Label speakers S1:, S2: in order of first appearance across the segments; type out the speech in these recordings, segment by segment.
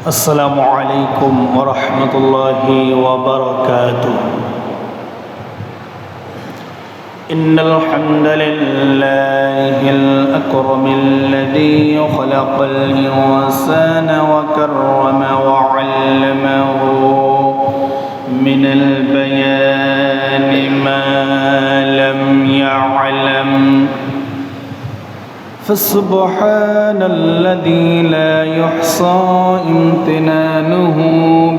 S1: السلام عليكم ورحمة الله وبركاته. إن الحمد لله الأكرم الذي خلق الإنسان وكرم وعلمه من البيان ما لم يعلم، فسبحان الذي لا يحصى امتنانه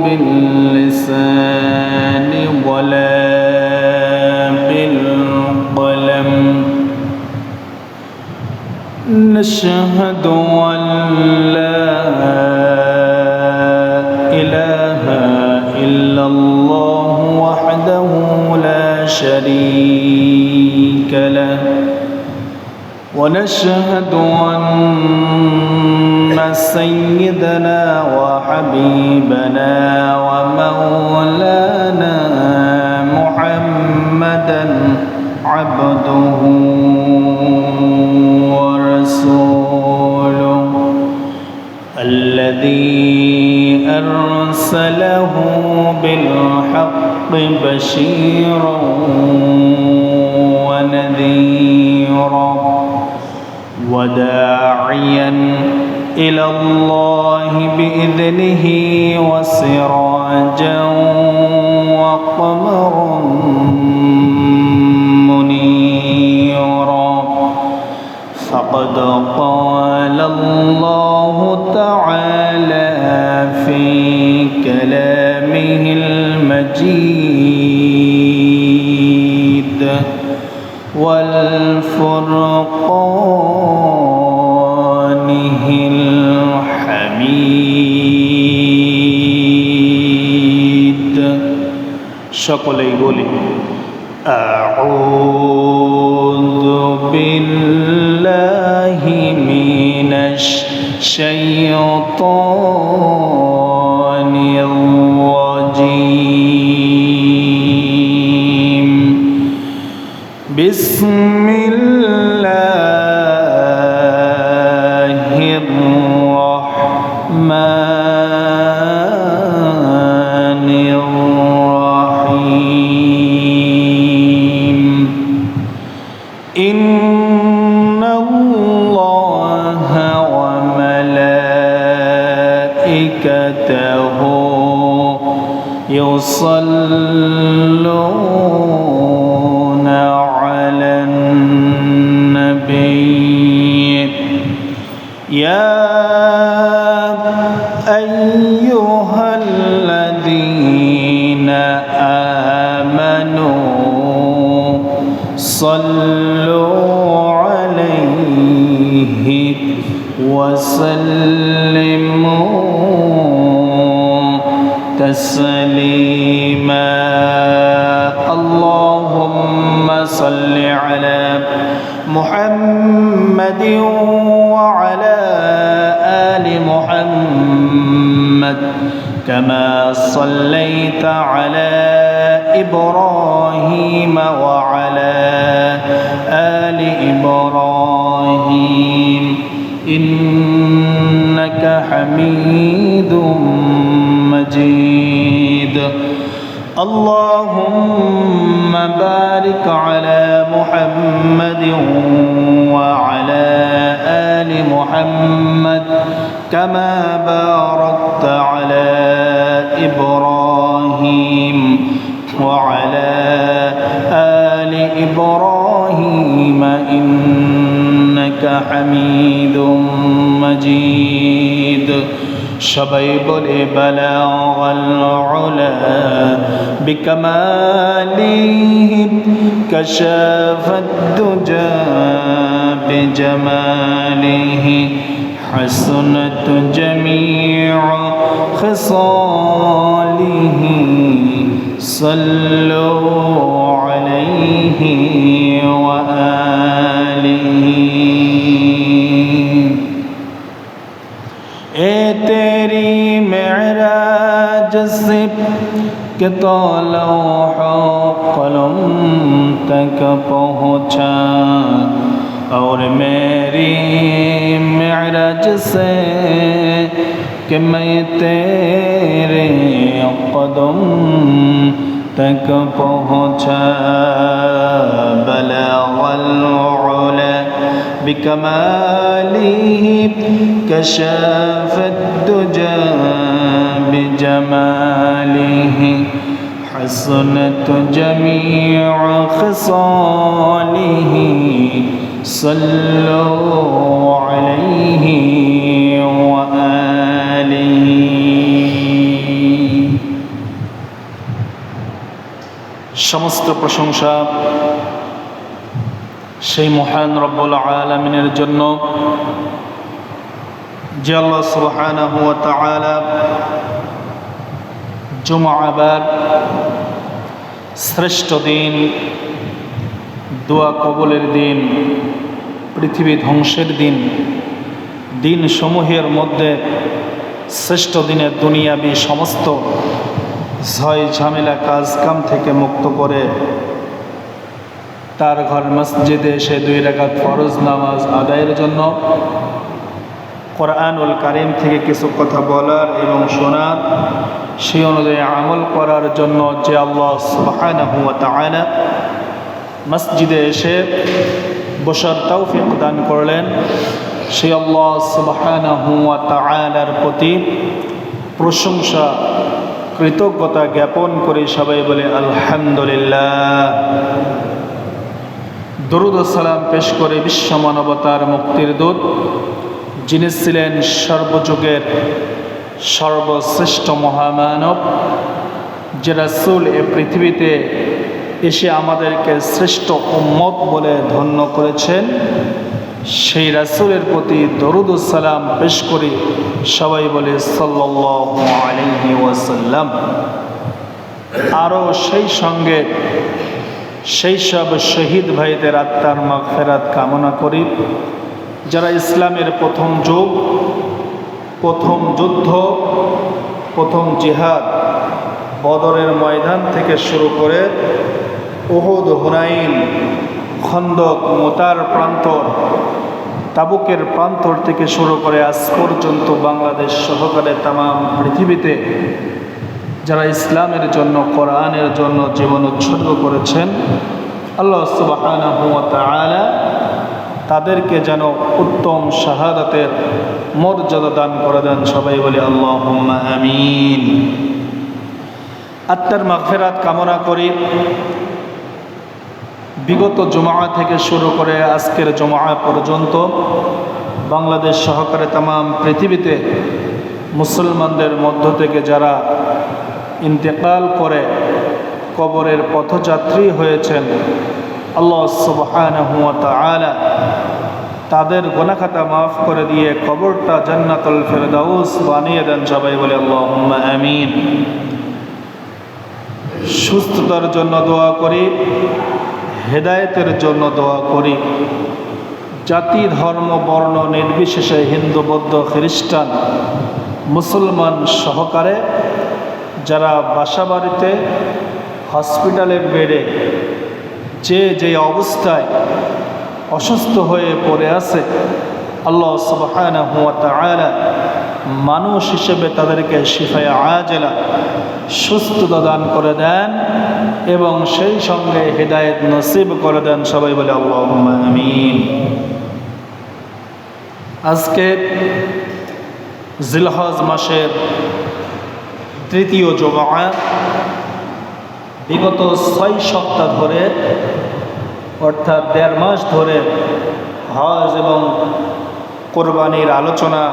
S1: باللسان ولا بالقلم. نشهد أن لا إله إلا الله وحده لا شريك له، ونشهد أن سيدنا وحبيبنا ومولانا محمدا عبده ورسوله الذي أرسله بالحق بشيرا ونذيرا وداعيا إلى الله بإذنه وسراجا وقمرا منيرا. فقد قال الله تعالى في كلامه المجيد والفرقانه الحميد. সকলেই বলি আউযু বিল্লাহি মিনাশ শাইতানির রাজীম। বিসমিল্লাহির রহমানির রহিম। ইন্নাল্লাহা ওয়া মালাইকাতাহু ইউসাল্লুনা আলান নাবী ইয়া আইয়ুহাল্লাযীনা আমানু সাল্লু আলাইহি ওয়া সাল্লিমু تسليما. اللهم صل على محمد وعلى آل محمد كما صليت على إبراهيم وعلى آل إبراهيم إنك حميد مجيد. اللهم بارك على محمد وعلى آل محمد كما باركت على إبراهيم وعلى آل إبراهيم إنك حميد مجيد. সবাই বলে বালাগাল উলা বিকামালিহি কাশাফাদ দুজা বিজামালিহি হাসনাত জামিউ খিসালিহি সাল্লু আলাইহি ওয়া আলিহি। ए तेरी मेराज से के तो लौह कलम तक पहुँचा और मेरी मेराज से کہ میں تیرے قدم تک پہنچا بلغ العلا بکماله کشف الدجى بجماله حسنت جميع خصاله صلوا عليه وآله সমস্ত প্রশংসা সেই মহান রব্বুল আলামিনের জন্য যে আল্লাহ সুবহানাহু ওয়া তাআলা জুমআবার শ্রেষ্ঠ দিন, দোয়া কবুলের দিন, পৃথিবী ধ্বংসের দিন, দিন সমূহের মধ্যে শ্রেষ্ঠ দিনের দুনিয়াবি সমস্ত ঝয় ঝামেলা কাজ কাম থেকে মুক্ত করে তার ঘর মসজিদে এসে 2 রাকাত ফরজ নামাজ আদায়ের জন্য কোরআনুল কারীম থেকে কিছু কথা বলার এবং শোনার, সেই অনুযায়ী আমল করার জন্য যে আল্লাহ সুবহানাহু ওয়া তাআলা মসজিদে এসে বসার তৌফিক দান করলেন, সেই আল্লাহ সুবহানাহু ওয়া তাআলার প্রতি প্রশংসা কৃতজ্ঞতা জ্ঞাপন করে সবাই বলে আলহামদুলিল্লাহ। দরুদ ও সালাম পেশ করে বিশ্ব মানবতার মুক্তির দূত, যিনি ছিলেন সর্বযুগের সর্বশ্রেষ্ঠ মহামানব, যে রাসূল এ পৃথিবীতে এসে আমাদেরকে শ্রেষ্ঠ উম্মত বলে ধন্য করেছেন, সেই রাসূলের প্রতি দরুদ ও সালাম পেশ করি সবাই বলে সাল্লাল্লাহু আলাইহি ওয়াসাল্লাম। আরও সেই সঙ্গে সেই সব শহীদ ভাইদের আত্মার মাগফিরাত কামনা করি, যারা ইসলামের প্রথম যুগ, প্রথম যুদ্ধ, প্রথম জিহাদ বদরের ময়দান থেকে শুরু করে উহুদ, হুনাইন, খন্দক, মুতার প্রান্তর, তাবুকের প্রান্তর থেকে শুরু করে আজ পর্যন্ত বাংলাদেশ সহকারে তামাম পৃথিবীতে যারা ইসলামের জন্য, কোরআনের জন্য জীবন উৎসর্গ করেছেন, আল্লাহ সুবহানাহু ওয়া তাআলা তাদেরকে যেন উত্তম শাহাদাতের মর্যাদা দান করে দেন, সবাই বলি আল্লাহুম্মা আমিন। আত্মার মাগফিরাত কামনা করি। বিগত জুমআ থেকে শুরু করে আজকের জুমআ পর্যন্ত বাংলাদেশ সহকারে তামাম পৃথিবীতে মুসলমানদের মধ্য থেকে যারা ইন্তেকাল করে কবরের পথযাত্রী হয়েছেন, আল্লাহ সুবহানাহু ওয়া তাআলা তাদের গুনাহ খাতা মাফ করে দিয়ে কবরটা জান্নাতুল ফেরদাউস বানিয়ে দেন, সবাই বলে আল্লাহুম্মা আমিন। সুস্থতার জন্য দোয়া করি, হেদায়েতের জন্য দোয়া করি। জাতি, ধর্ম, বর্ণ নির্বিশেষে হিন্দু, বৌদ্ধ, খ্রিস্টান, মুসলমান সহকারে যারা বাসাবাড়িতে, হসপিটালের বেডে, যে অবস্থায় অসুস্থ হয়ে পড়ে আছে, আল্লাহ সুবহানাহু ওয়া তাআলা মানুষ হিসেবে তাদেরকে শিফায়ে আজেলা সুস্থতা দান করে দেন এবং সেই সঙ্গে হেদায়েত নসিব করে দেন, সবাই বলে আল্লাহুম্মা আমিন। আজকে জিলহজ মাসের 3য় জুমআ, বিগত 6 সপ্তাহ ধরে অর্থাৎ 1.5 মাস ধরে হজ এবং কোরবানির আলোচনা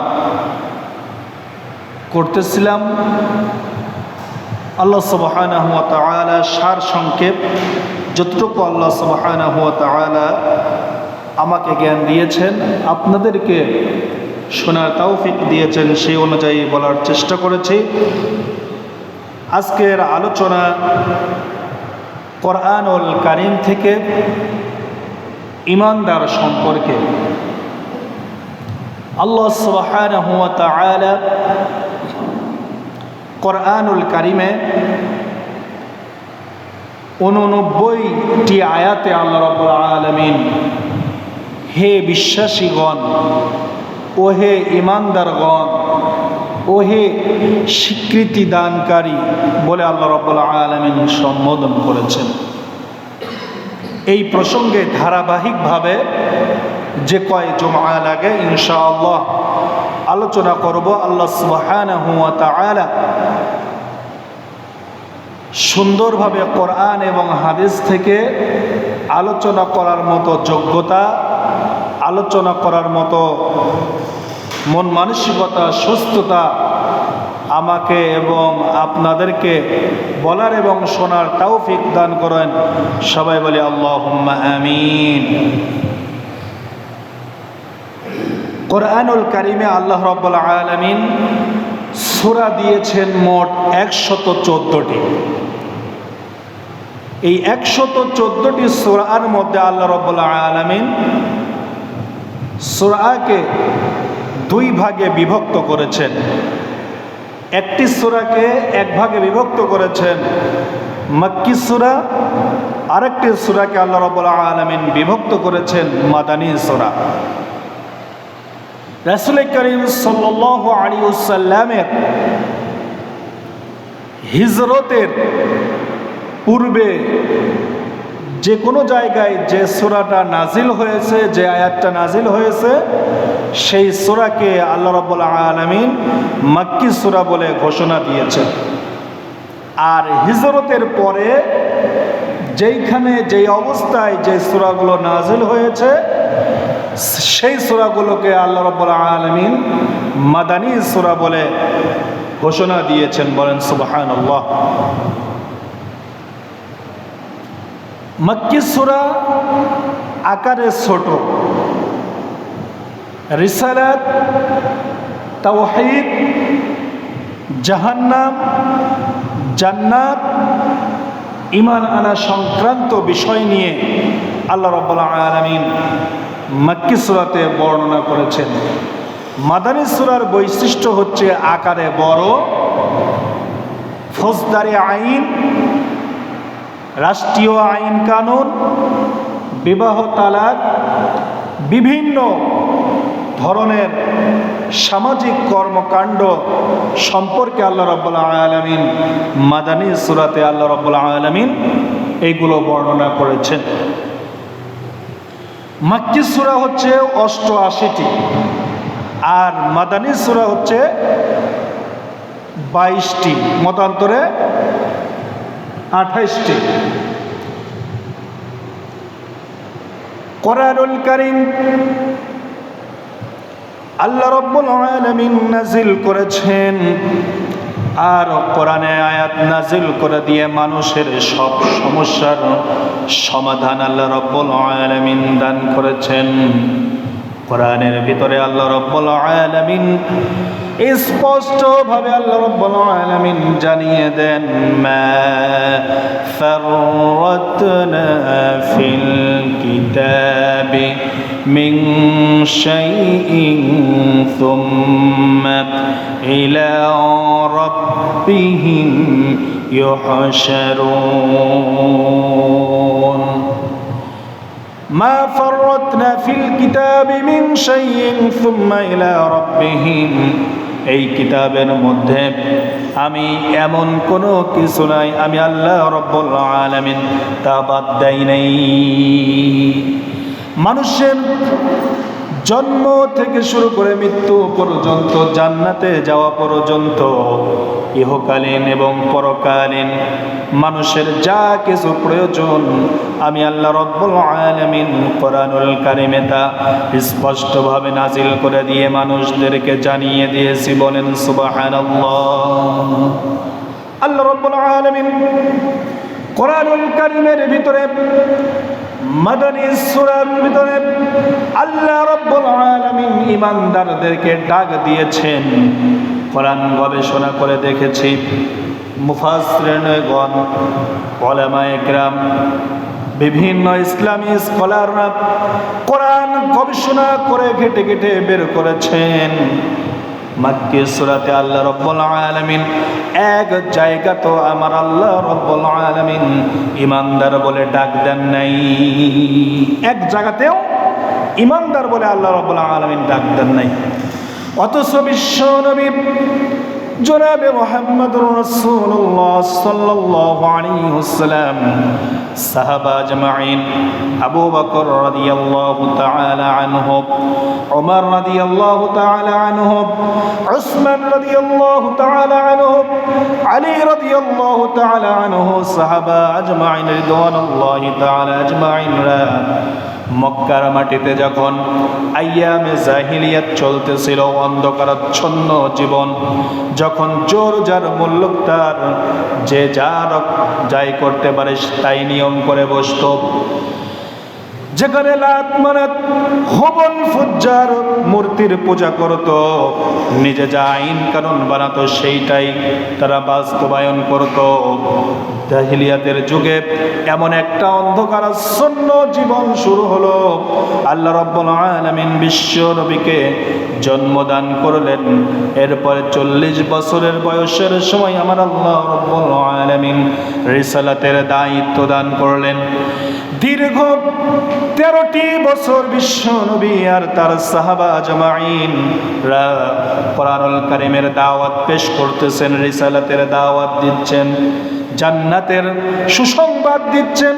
S1: করতেছিলাম। আল্লাহ সুবহানাহু ওয়া তাআলা সার সংক্ষেপ যতটুকু আল্লাহ সুবহানাহু ওয়া তাআলা আমাকে জ্ঞান দিয়েছেন, আপনাদেরকে শোনার তৌফিক দিয়েছেন, সেই অনুযায়ী বলার চেষ্টা করেছি। আজকের আলোচনা কোরআনুল কারীম থেকে ঈমানদার সম্পর্কে। আল্লাহ সুবহানাহু ওয়া তাআলা কোরআনুল কারীমে 89টি আয়াতে আল্লাহ রাব্বুল আলামিন হে বিশ্বাসীগণ ও হে ঈমানদারগণ ওহে স্বীকৃতি দানকারী বলে আল্লাহ রাব্বুল আলামিন সম্বোধন করেছেন। এই প্রসঙ্গে ধারাবাহিকভাবে যে কয় জুমআ লাগে ইনশাআল্লাহ আলোচনা করব। আল্লাহ সুবহানাহু ওয়া তাআলা সুন্দরভাবে কোরআন এবং হাদিস থেকে আলোচনা করার মতো যোগ্যতা, আলোচনা করার মতো মন মানসিকতা, সুস্থতা আমাকে এবং আপনাদেরকে বলার এবং শোনার তৌফিক দান করেন। সবাই বলি আল্লাহুম্মা আমিন। কোরআনুল কারিমে আল্লাহ রাব্বুল আলামিন সূরা দিয়েছেন মোট 114টি। এই 114টি সূরার মধ্যে আল্লাহ রাব্বুল আলামিন সূরাকে দুই ভাগে বিভক্ত করেছেন। একটি সূরাকে এক ভাগে বিভক্ত করেছেন মক্কি সূরা, আরেকটি সূরাকে আল্লাহ রাব্বুল আলামিন বিভক্ত করেছেন মাদানী সূরা। রাসূল করিম সাল্লাল্লাহু আলাইহি ওয়াসাল্লামের হিজরতের পূর্বে যে কোনো জায়গায় যে সূরাটা নাজিল হয়েছে, যে আয়াতটা নাজিল হয়েছে, সেই সূরাকে আল্লাহ রাব্বুল আলামিন মক্কি সূরা বলে ঘোষণা দিয়েছেন। আর হিজরতের পরে যেইখানে যেই অবস্থায় যে সূরাগুলো নাজিল হয়েছে সেই সূরাগুলোকে আল্লাহ রাব্বুল আলামিন মাদানী সূরা বলে ঘোষণা দিয়েছেন। বলেন সুবহানাল্লাহ। মক্কি সূরা আকারে ছোট, রিসালাত, তাওহীদ, জাহান্নাম, জান্নাত, ঈমান আনা সংক্রান্ত বিষয় নিয়ে আল্লাহ রাব্বুল আলামিন মক্কি সূরাতে বর্ণনা করেছেন। মাদানী সূরার বৈশিষ্ট্য হচ্ছে আকারে বড়, ফৌজদারি আইন, রাষ্ট্রীয় আইন কানুন, বিবাহ তালাক, বিভিন্ন ধরনের সামাজিক কর্মকাণ্ড সম্পর্কে আল্লাহ রাব্বুল আলামিন মাদানী সূরাতে আল্লাহ রাব্বুল আলামিন এইগুলো বর্ণনা করেছেন। মক্কি সূরা হচ্ছে 88টি আর মাদানী সূরা হচ্ছে 22টি, মতান্তরে 28টি। কোরআনুল কারীম আল্লাহ রাব্বুল আলামিন নাজিল করেছেন আর কোরআনে আয়াত নাজিল করে দিয়ে মানুষের সব সমস্যার সমাধান আল্লাহ রাব্বুল আলামিন দান করেছেন। কোরআনের ভিতরে আল্লাহ রাব্বুল আলামিন স্পষ্ট ভাবে আল্লাহ রাব্বুল আলামিন জানিয়ে দেন মা ফাররাতনা ফিল কিতাবি মিন শাইইন সুম্মা ইলা রাব্বিহিম ইউহশারুন। মা ফাররাতনা ফিল কিতাবি মিন শাইইন সুম্মা ইলা রাব্বিহিম, এই কিতাবের মধ্যে আমি এমন কোনো কিছু নাই, আমি আল্লাহ রাব্বুল আলামিন তা বাদ দেই নাই। মানুষের জন্ম থেকে শুরু করে মৃত্যু পর্যন্ত, জান্নাতে যাওয়া পর্যন্ত, ইহকালীন এবং পরকালীন মানুষের যা কিছু প্রয়োজন আমি আল্লাহ রাব্বুল আলামিন কোরআনুল কারীমে তা স্পষ্টভাবে নাজিল করে দিয়ে মানুষদেরকে জানিয়ে দিয়েছি। বলেন সুবহানাল্লাহ। আল্লাহ রাব্বুল আলামিন কোরআনুল কারীমের ভিতরে মাদানী সূরার ভিতরে আল্লাহ রাব্বুল আলামিন ঈমানদারদেরকে ডাক দিয়েছেন। কোরআন গবেষণা করে দেখেছি, মুফাসসিরিনগণ, উলামায়ে কেরাম, বিভিন্ন ইসলামী স্কলাররা কোরআন গবেষণা করে ঘেটে ঘেটে বের করেছেন মক্কি সূরাতে আল্লাহ রাব্বুল আলামিন এক জায়গা তো আমার আল্লাহ রাব্বুল আলামিন ঈমানদার বলে ডাক দেন নাই, এক জায়গাতেও ঈমানদার বলে আল্লাহ রাব্বুল আলামিন ডাক দেন নাই। অথচ বিশ্ব নবী জনাবে মুহাম্মদুর রাসূলুল্লাহ সাল্লাল্লাহু আলাইহি ওয়াসাল্লাম সাহাবা আজমাইন আবু বকর রাদিয়াল্লাহু তাআলা আনহু, ওমর রাদিয়াল্লাহু তাআলা আনহু, উসমান রাদিয়াল্লাহু তাআলা আনহু, আলী রাদিয়াল্লাহু তাআলা আনহু, সাহাবা আজমাইন রিদওয়ানুল্লাহি তাআলা আজমাইনরা মক্কার মাটিতে যখন আইয়ামে জাহিলিয়াত চলতেছিল, অন্ধকারাচ্ছন্ন জীবন, যখন জোর যার মুল্লুক তার, যে যাই করতে পারে তাই নিয়ম করে বসত, যেখানে লাত মানাত হবল ফুজ্জার মূর্তির পূজা করত, নিজে যা আইন কানুন বানাতো সেইটাই তারা বাস্তবায়ন করত। জাহিলিয়াতের যুগে এমন একটা অন্ধকারাচ্ছন্ন জীবন শুরু হলো। আল্লাহ রাব্বুল আলামিন বিশ্ব নবীকে জন্মদান করলেন। এরপরে 40 বছরের বয়সের সময় আমার আল্লাহ রাব্বুল আলামিন রিসালাতের দায়িত্ব দান করলেন। দীর্ঘ 13টি বছর বিশ্ব নবী আর তার সাহাবা আজমাইনরা কোরআনুল কারীমের দাওয়াত পেশ করতেছেন, রিসালাতের দাওয়াত দিচ্ছেন, জান্নাতের সুসংবাদ দিচ্ছেন,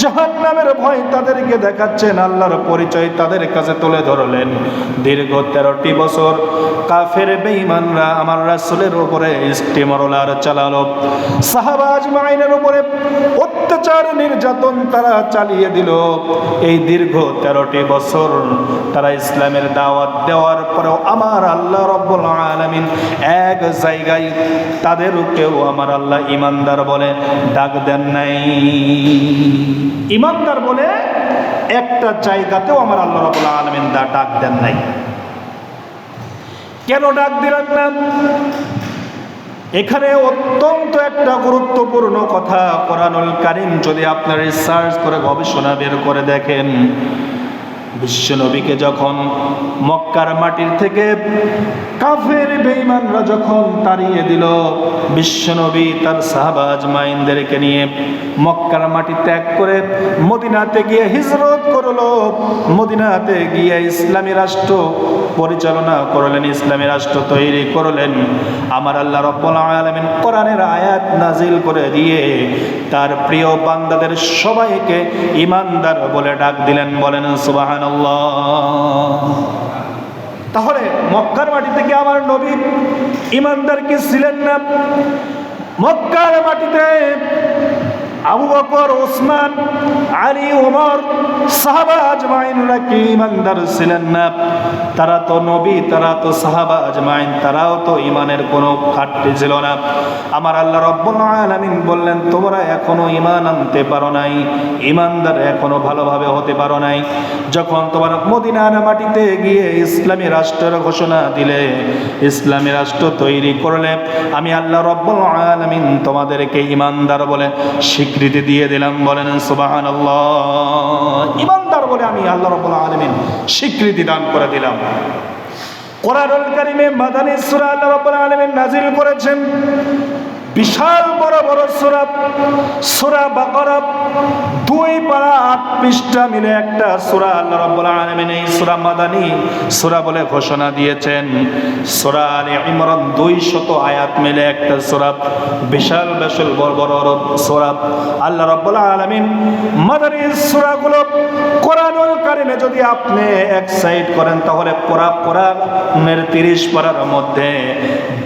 S1: জাহান্নামের ভয় তাদেরকে দেখাচ্ছেন, আল্লাহর পরিচয় তাদের কাছে তুলে ধরলেন। দীর্ঘ 13টি বছর কাফের বেঈমানরা আমার রাসূলের উপরে ইস্তিমরলার চালালো, সাহাবা আজমাইনের উপরে অত্যাচার নির্যাতন তারা চালিয়ে দিল। এই দীর্ঘ 13টি বছর তারা ইসলামের দাওয়াত দেওয়ার পরেও আমার আল্লাহ রাব্বুল আলামিন এক জায়গায় তাদেরকেও আমার আল্লাহ ঈমানদার বলে ডাক দেন নাই। ঈমানদার বলে একটা জায়গাতেও আমার আল্লাহ রাব্বুল আলামিন ডাক দেন নাই। কেন ডাক দিলেন না? এখানে অত্যন্ত একটা গুরুত্বপূর্ণ কথা। কোরআনুল কারীম যদি আপনারা রিসার্চ করে গবেষণা বের করে দেখেন, বিশ্বনবীকে যখন মক্কার মাটির থেকে কাফের বেঈমানরা যখন তাড়িয়ে দিল, বিশ্বনবী তার সাহাবা আজমাইনদেরকে নিয়ে মক্কার মাটি ত্যাগ করে মদিনাতে গিয়ে হিজরত করলো। মদিনাতে গিয়ে ইসলামী রাষ্ট্র পরিচালনা করলেন, ইসলামী রাষ্ট্র তৈরি করলেন। আমার আল্লাহ রাব্বুল আলামিন কোরআনের আয়াত নাজিল করে দিয়ে তার প্রিয় বান্দাদের সবাইকে ঈমানদার বলে ডাক দিলেন। বলেন সুবহানাল্লাহ। তাহলে মক্কার মাটি থেকে আমার নবী ঈমানদার কি ছিলেন না? মক্কার মাটিতে আবু বকর, ওসমান, আলী, ওমর, সাহাবা আজমাইনরা কি ঈমানদার ছিলেন না? তারা তো নবী, তারা তো সাহাবা আজমাইন, তারাও তো ঈমানের কোনো ঘাটতি ছিল না। আমার আল্লাহ রাব্বুল আলামিন বললেন, তোমরা এখনো ঈমান আনতে পারো নাই, ঈমানদার এখনো ভালোভাবে হতে পারো নাই। যখন তোমার মদিনার মাটিতে গিয়ে ইসলামী রাষ্ট্রের ঘোষণা দিলে, ইসলামী রাষ্ট্র তৈরি করলে, আমি আল্লাহ রাব্বুল আলামিন তোমাদেরকে ঈমানদার বলে স্বীকৃতি দিয়ে দিলাম। বলেন সুবহানাল্লাহ। ঈমানদার বলে আমি আল্লাহ রাব্বুল আলামিন স্বীকৃতি দান করে দিলাম। কোরআনুল কারীমে মাদানী সূরা আল্লাহ রাব্বুল আলামিন নাজিল করেছেন। বিশাল বড় বড় সূরা, সূরা বাকারা 2 পারা 8 পৃষ্ঠা মিলে একটা সূরা। আল্লাহ রাব্বুল আলামিন এই সূরা মাদানী সূরা বলে ঘোষণা দিয়েছেন। সূরা আলে ইমরান 200 আয়াত মিলে একটা সূরা, বিশাল বিশাল বড় বড় সূরা। আল্লাহ রাব্বুল আলামিন মাদানী সূরাগুলো কোরআনুল কারীমে যদি আপনি এক সাইড করেন, তাহলে কোরআনের 30 পারার মধ্যে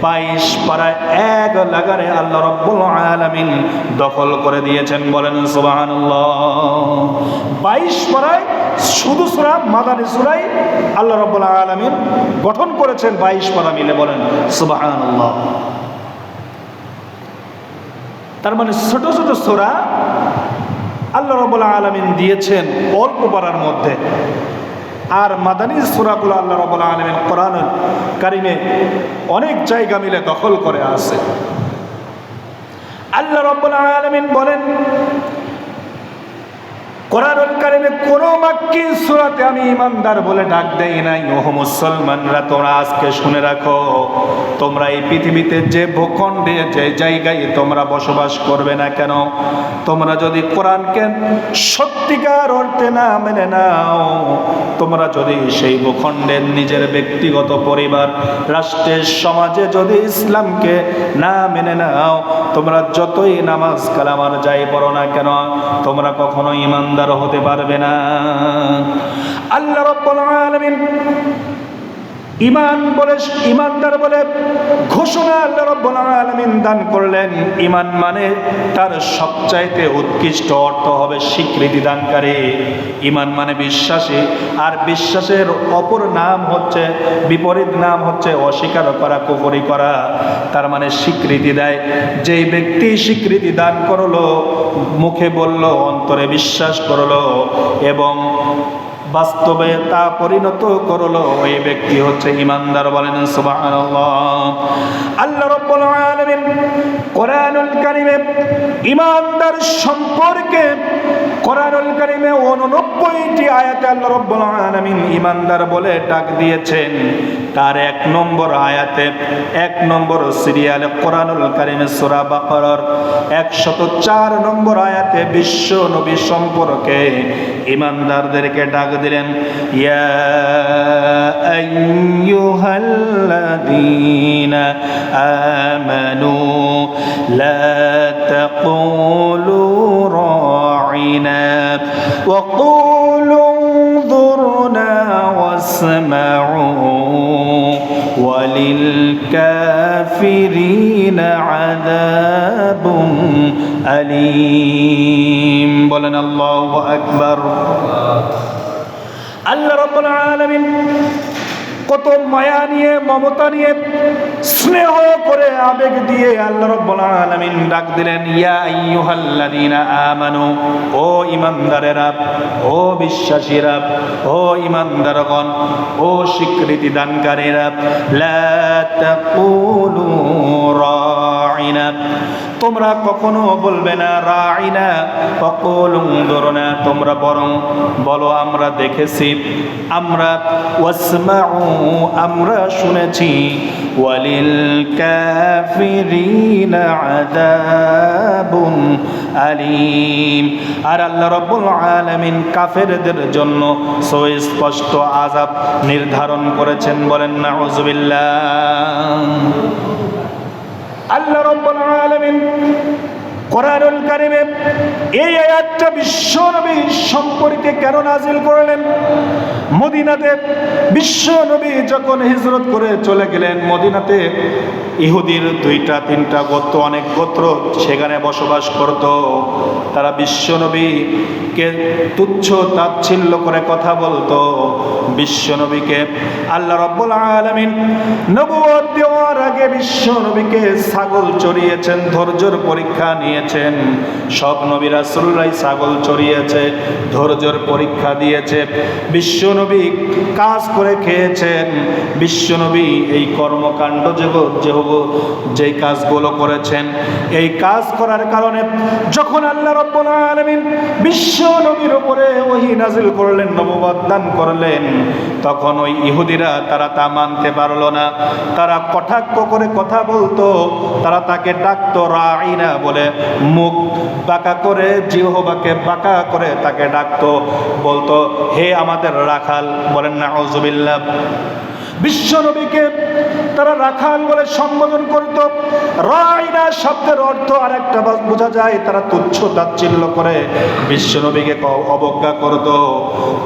S1: 22 পারায় এক লাগারে আল্লাহ রাব্বুল আলামিন দখল করে দিয়েছেন। বলেন সুবহানাল্লাহ। 22 পারায় শুধু সূরা মাদানী সূরাই আল্লাহ রাব্বুল আলামিন গঠন করেছেন 22 পারা মিলে। বলেন সুবহানাল্লাহ। তার মানে ছোট ছোট সূরা আল্লাহ রাব্বুল আলামিন দিয়েছেন অল্প পারার মধ্যে। আর মাদানী সূরাগুলো আল্লাহ রাব্বুল আলামিন কোরআনুল কারীমে অনেক জায়গা মিলে দখল করে আছে। আল্লাহ রাব্বুল আলামিন বলেন, কোরআনুল কারীমে কোন মাক্কি সূরাতে আমি ঈমানদার বলে ডাক দেই নাই। ও মুসলমানরা, তোমরা আজকে শুনে রাখো, তোমরা এই পৃথিবীতে যে ভূখণ্ডে যে জায়গায় তোমরা বসবাস করবে না কেন, তোমরা যদি কোরআনকে সত্যিকার অর্থে না মেনে নাও, তোমরা যদি সেই ভূখণ্ডের নিজের ব্যক্তিগত পরিবার, রাষ্ট্রের, সমাজে যদি ইসলামকে না মেনে নাও, তোমরা যতই নামাজ কালামার যাই পড়ো না কেন, তোমরা কখনো ঈমানদার হতে পারবে না। আল্লাহ রাব্বুল আলামিন ঈমানদার বলে ঘোষণা আল্লাহ রাব্বুল আলামিন দান করলেন। ঈমান মানে তার সবচাইতে উৎকৃষ্ট অর্থ হবে স্বীকৃতি দানকারী। ঈমান মানে বিশ্বাসী, আর বিশ্বাসের অপর নাম হচ্ছে, বিপরীত নাম হচ্ছে অস্বীকার করা, কুফরি করা। তার মানে স্বীকৃতি দেয়। যেই ব্যক্তি স্বীকৃতি দান করলো, মুখে বলল, অন্তরে বিশ্বাস করলো এবং বাস্তবে তা পরিণত করলো, ওই ব্যক্তি হচ্ছে ঈমানদার। বলেন সুবহানাল্লাহ। আল্লাহ রাব্বুল আলামিন কোরআনুল কারীমে ঈমানদার সম্পর্কে কোরআনুল কারীমে 89টি আয়াতে আল্লাহ রাব্বুল আলামিন ঈমানদার বলে ডাক দিয়েছেন। তার 1 নম্বর আয়াতে, 1 নম্বর সিরিয়ালে কোরআনুল কারীমে সূরা বাকারার 104 নম্বর আয়াতে বিশ্ব নবী সম্পর্কে ঈমানদারদেরকে ডাক দিলেন, ইয়া আইয়ুহাল্লাযীনা আমানু লা তাকুলু রাঈনা ওয়া কুলু উনজুরনা ওয়াসমাউ ওয়ালিল কাফিরিনা আযাবুন আলীম। বলেন আল্লাহু আকবার। আল্লাহ রাব্বুল আলামিন কত মায়া নিয়ে, মমতা নিয়ে, স্নেহ করে, আবেগ দিয়ে আল্লাহ রাব্বুল আলামিন ডাক দিলেন, ইয়া আইয়ুহাল্লাযীনা আমানু, ও ঈমানদারেরা, ও বিশ্বাসীরা, ও ঈমানদারগণ, ও স্বীকৃতি দানকারীরা, লা তাকুলু রাঈনা, তোমরা কখনো বলবে না রাঈনা ওয়া কুলু উনজুরনা, তোমরা বরং বলো আমরা দেখেছি, আমরা ওয়াসমাউ, আমরা শুনেছি, ওয়ালিল কাফিরিনা আযাবুন আলীম, আর আল্লাহ রাব্বুল আলামিন কাফেরদের জন্য সুস্পষ্ট আযাব নির্ধারণ করেছেন। বলেন নাউযুবিল্লাহ। আল্লাহ রাব্বুল আলামিন কোরআনুল কারীমে এই আয়াতটা বিশ্বনবী সম্পর্কে কেন নাজিল করলেন? মদিনাতে বিশ্বনবী যখন হিজরত করে চলে গেলেন, মদিনাতে ইহুদির 2-3টা গোত্র, অনেক গোত্র সেখানে বসবাস করত। তারা বিশ্বনবীকে তুচ্ছ তাচ্ছিল্য করে কথা বলতো। বিশ্বনবীকে আল্লাহ রাব্বুল আলামিন নবুয়ত দেওয়ার আগে বিশ্বনবীকে ছাগল চড়িয়েছেন, ধৈর্যের পরীক্ষা নিয়েছেন। সব নবী রাসূলরাই ছাগল চড়িয়েছে, ধৈর্যের পরীক্ষা দিয়েছে। বিশ্বনবী কাজ করে খেয়েছেন। বিশ্বনবী এই কর্মকাণ্ড যে কাজগুলো করেছেন, এই কাজ করার কারণে যখন আল্লাহ রাব্বুল আলামিন বিশ্ব নবীর উপরে ওহী নাজিল করলেন, নবুয়ত দান করলেন, তখন ওই ইহুদিরা তারা তা মানতে পারলো না। তারা কটাক্ষ করে কথা বলতো, তারা তাকে ডাকতো রাঈনা বলে, মুখ বাঁকা করে, জিহ্বাকে বাঁকা করে তাকে ডাকতো, বলতো হে আমাদের রাখাল। বলেন নাউযুবিল্লাহ। বিশ্বনবীকে তারা রাখাল বলে সম্বোধন করত। রাঈনা শব্দের অর্থ আরেকটা বোঝা যায়, তারা তুচ্ছ তাচ্ছিল্য করে বিশ্বনবীকে অবজ্ঞা করত।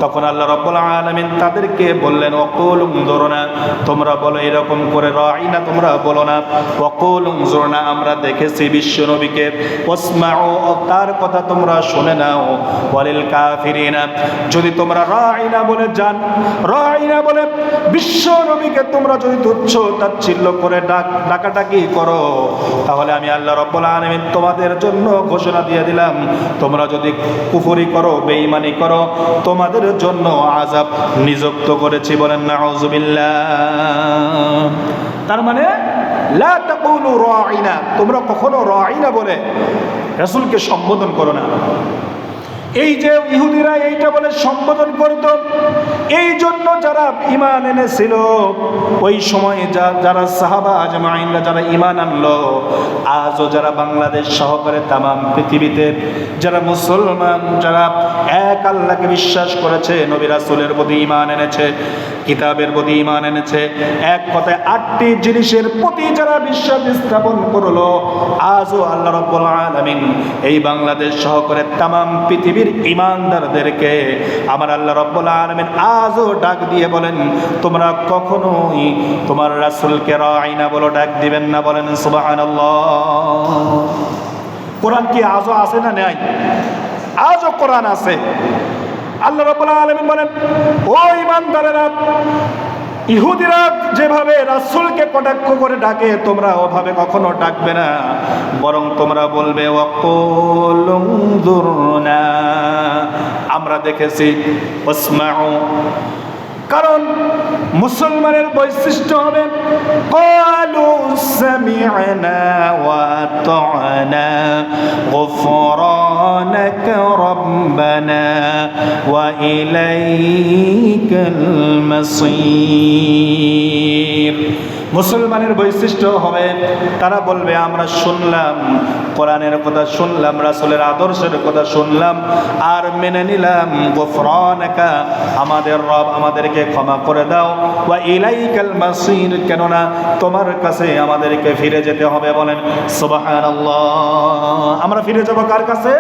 S1: তখন আল্লাহ রাব্বুল আলামিন তাদেরকে বললেন, ওয়াকুল উনজুরনা, তোমরা বলো এরকম করে, রাঈনা তোমরা বলো না, ওয়াকুল উনজুরনা, আমরা দেখেছি বিশ্বনবীকে, ওয়াসমাউ, তার কথা তোমরা শুনে নাও, ওয়ালিল কাফিরিনা, যদি তোমরা রাঈনা বলে রাঈনা বলে বিশ্ব নবীকে তোমরা যদি তুচ্ছ তাচ্ছিল্য করে ডাকাডাকি করো, তাহলে আমি আল্লাহ রাব্বুল আলামিন তোমাদের জন্য ঘোষণা দিয়ে দিলাম, তোমরা যদি কুফরি করো, বেঈমানি করো, তোমাদের জন্য আযাব নিযুক্ত করেছি। বলেন নাউযুবিল্লাহ। তার মানে লা তাকুলু রাঈনা, তোমরা কখনো রাঈনা বলে রাসূলকে সম্বোধন করো না। এই যে ইহুদিরা এইটা বলে সম্বোধন করত, এই জন্য যারা ঈমান এনেছিল ওই সময় যারা সাহাবা আজমাইনরা যারা ঈমান আনলো, আজও যারা বাংলাদেশ সহকারে তামাম পৃথিবীতে যারা মুসলমান, যারা এক আল্লাহকে বিশ্বাস করেছে, নবী রাসূলের প্রতি ঈমান এনেছে, কিতাবের প্রতি ঈমান এনেছে, এক কথায় 8টি জিনিসের প্রতি যারা বিশ্বাস স্থাপন করলো, আজও আল্লাহ রাব্বুল আলামিন এই বাংলাদেশ সহকারে তামাম পৃথিবীর ঈমানদারদেরকে আমার আল্লাহ রাব্বুল আলামিন আজও ডাক দিয়ে বলেন, তোমরা কখনোই তোমার রাসূলকে রাঈনা বলে ডাক দিবেন না। বলেন সুবহানাল্লাহ। কোরআন কি আজও আছে না নাই? আজও কোরআন আছে। আল্লাহ রাব্বুল আলামিন বলেন, ও ঈমানদারেরা, ইহুদিরা যেভাবে রাসূলকে কটাক্ষ করে ডাকে তোমরা ওভাবে কখনো ডাকবে না, বরং তোমরা বলবে ওয়াকুল উনজুরনা, আমরা দেখেছি, ওয়াসমাউ। কারণ মুসলমানের বৈশিষ্ট্য হবে ক্বালু সামি'না ওয়া আতা'না গুফরানাকা রাব্বানা ওয়া ইলাইকাল মাসীর। মুসলমানের বৈশিষ্ট্য হবে তারা বলবে আমরা শুনলাম, কোরআনের কথা শুনলাম, রাসূলের আদর্শের কথা শুনলাম, আর মেনে নিলাম। গুফরানাকা, আমাদের রব আমাদেরকে ক্ষমা করে দাও, ওয়া ইলাইকাল মাসীর, কেননা তোমার কাছে আমাদেরকে ফিরে যেতে হবে। বলেন সুবহানাল্লাহ। আমরা ফিরে যাব কার কাছে?